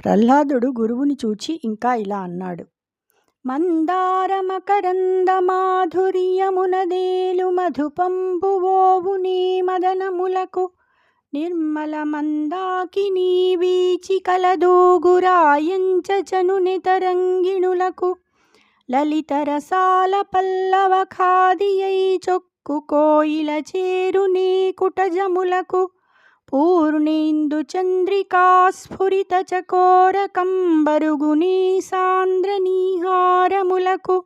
ప్రహ్లాదుడు గురువుని చూచి ఇంకా ఇలా అన్నాడు. మందారమకరంద మాధుర్యమునదేలు మధుపంబువోవు నీ మదనములకు నిర్మల మందాకినీ వీచి కలదూగురాయంచనుని తరంగిణులకు లలిత రసాల పల్లవ ఖాదియై చొక్కు కోయిల చేరు నీ కుటజములకు పూర్ణేందు చంద్రికా స్ఫురిత చకోర కంబరుగునీ సాంద్ర నీహారములకు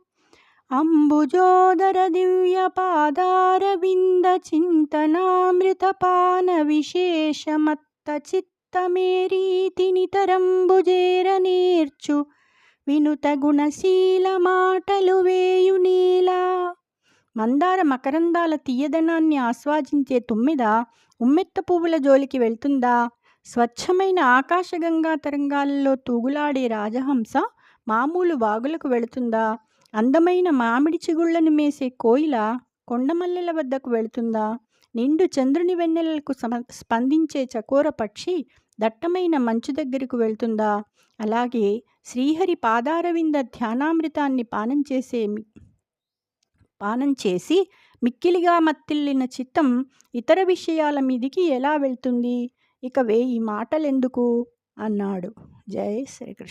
అంబుజోదర దివ్య పాదార వింద చింతనామృత పాన విశేషమత్త చిత్తమేరీతి నితరంబుజేర నేర్చు వినుత గుణశీల మాటలు వేయునీలా. మందార మకరందాల తీయదనాన్ని ఆస్వాదించే తుమ్మెద ఉమ్మెత్త పువ్వుల జోలికి వెళ్తుందా? స్వచ్ఛమైన ఆకాశగంగా తరంగాలలో తూగులాడే రాజహంస మామూలు వాగులకు వెళుతుందా? అందమైన మామిడి చిగుళ్లను మేసే కోయిల కొండమల్లెల వద్దకు వెళుతుందా? నిండు చంద్రుని వెన్నెలకు స్పందించే చకోర పక్షి దట్టమైన మంచు దగ్గరకు వెళ్తుందా? అలాగే శ్రీహరి పాదారవింద ధ్యానామృతాన్ని పానం చేసి మిక్కిలిగా మత్తిల్లిన చిత్తం ఇతర విషయాల మీదికి ఎలా వెళ్తుంది? ఇక 1000 మాటలెందుకు అన్నాడు. జై శ్రీకృష్ణ.